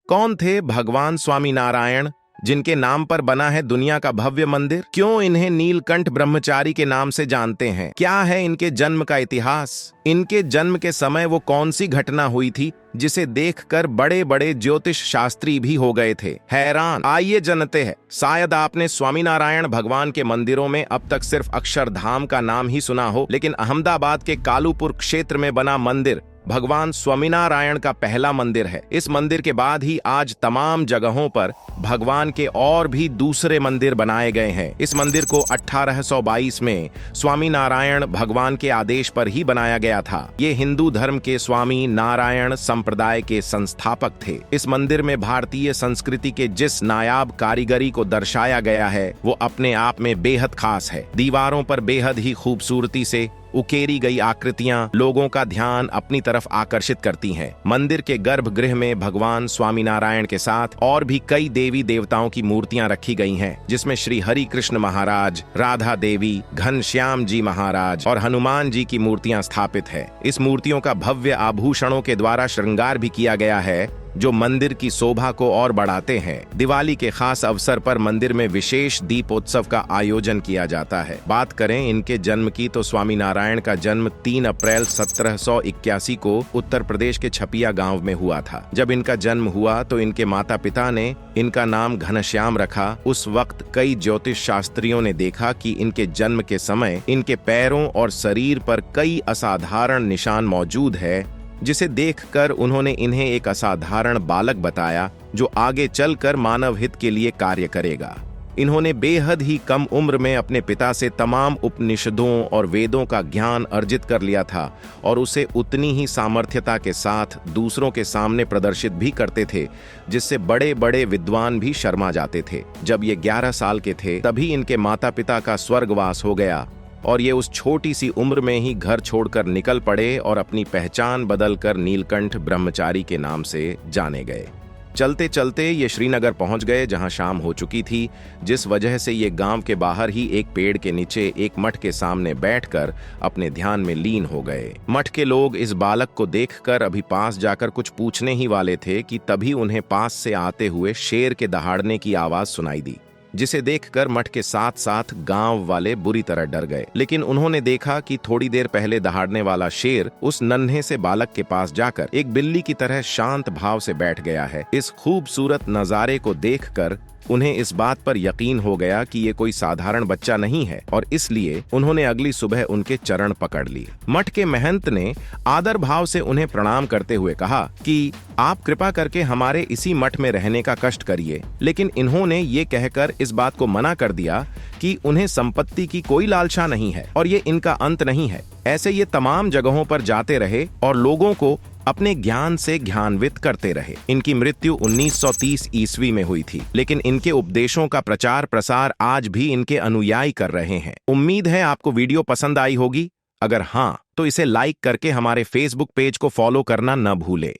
कौन थे भगवान स्वामीनारायण, जिनके नाम पर बना है दुनिया का भव्य मंदिर? क्यों इन्हें नीलकंठ ब्रह्मचारी के नाम से जानते हैं? क्या है इनके जन्म का इतिहास? इनके जन्म के समय वो कौन सी घटना हुई थी जिसे देखकर बड़े बड़े ज्योतिष शास्त्री भी हो गए थे हैरान? आइए जानते हैं। शायद आपने स्वामीनारायण भगवान के मंदिरों में अब तक सिर्फ अक्षरधाम का नाम ही सुना हो, लेकिन अहमदाबाद के कालूपुर क्षेत्र में बना मंदिर भगवान स्वामीनारायण का पहला मंदिर है। इस मंदिर के बाद ही आज तमाम जगहों पर भगवान के और भी दूसरे मंदिर बनाए गए हैं। इस मंदिर को 1822 में स्वामीनारायण भगवान के आदेश पर ही बनाया गया था। ये हिंदू धर्म के स्वामी नारायण संप्रदाय के संस्थापक थे। इस मंदिर में भारतीय संस्कृति के जिस नायाब कारीगरी को दर्शाया गया है वो अपने आप में बेहद खास है। दीवारों पर बेहद ही खूबसूरती से उकेरी गई आकृतियां लोगों का ध्यान अपनी तरफ आकर्षित करती हैं। मंदिर के गर्भगृह में भगवान स्वामीनारायण के साथ और भी कई देवी देवताओं की मूर्तियां रखी गई हैं, जिसमें श्री हरि कृष्ण महाराज, राधा देवी, घनश्याम जी महाराज और हनुमान जी की मूर्तियां स्थापित है। इस मूर्तियों का भव्य आभूषणों के द्वारा श्रृंगार भी किया गया है, जो मंदिर की शोभा को और बढ़ाते हैं। दिवाली के खास अवसर पर मंदिर में विशेष दीपोत्सव का आयोजन किया जाता है। बात करें इनके जन्म की तो स्वामीनारायण का जन्म 3 अप्रैल 1781 को उत्तर प्रदेश के छपिया गांव में हुआ था। जब इनका जन्म हुआ तो इनके माता पिता ने इनका नाम घनश्याम रखा। उस वक्त कई ज्योतिष शास्त्रियों ने देखा कि इनके जन्म के समय इनके पैरों और शरीर पर कई असाधारण निशान मौजूद है, जिसे देखकर उन्होंने इन्हें एक असाधारण बालक बताया जो आगे चलकर मानव हित के लिए कार्य करेगा। इन्होंने बेहद ही कम उम्र में अपने पिता से तमाम उपनिषदों और वेदों का ज्ञान अर्जित कर लिया था और उसे उतनी ही सामर्थ्यता के साथ दूसरों के सामने प्रदर्शित भी करते थे, जिससे बड़े बड़े विद्वान भी शर्मा जाते थे। जब ये 11 साल के थे तभी इनके माता पिता का स्वर्गवास हो गया और ये उस छोटी सी उम्र में ही घर छोड़कर निकल पड़े और अपनी पहचान बदलकर नीलकंठ ब्रह्मचारी के नाम से जाने गए। चलते चलते ये श्रीनगर पहुंच गए, जहां शाम हो चुकी थी, जिस वजह से ये गांव के बाहर ही एक पेड़ के नीचे एक मठ के सामने बैठकर अपने ध्यान में लीन हो गए। मठ के लोग इस बालक को देखकर अभी पास जाकर कुछ पूछने ही वाले थे कि तभी उन्हें पास से आते हुए शेर के दहाड़ने की आवाज सुनाई दी, जिसे देखकर मठ के साथ साथ गांव वाले बुरी तरह डर गए। लेकिन उन्होंने देखा कि थोड़ी देर पहले दहाड़ने वाला शेर उस नन्हे से बालक के पास जाकर एक बिल्ली की तरह शांत भाव से बैठ गया है। इस खूबसूरत नजारे को देखकर उन्हें इस बात पर यकीन हो गया कि ये कोई साधारण बच्चा नहीं है और इसलिए उन्होंने अगली सुबह उनके चरण पकड़ लिए। मठ के महंत ने आदर भाव से उन्हें प्रणाम करते हुए कहा कि आप कृपा करके हमारे इसी मठ में रहने का कष्ट करिए। लेकिन इन्होंने ये कहकर इस बात को मना कर दिया कि उन्हें संपत्ति की कोई लालसा नहीं है और ये इनका अंत नहीं है। ऐसे ये तमाम जगहों पर जाते रहे और लोगों को अपने ज्ञान से ज्ञानवित करते रहे। इनकी मृत्यु 1930 ईस्वी में हुई थी, लेकिन इनके उपदेशों का प्रचार प्रसार आज भी इनके अनुयायी कर रहे हैं। उम्मीद है आपको वीडियो पसंद आई होगी। अगर हाँ तो इसे लाइक करके हमारे फेसबुक पेज को फॉलो करना न भूले।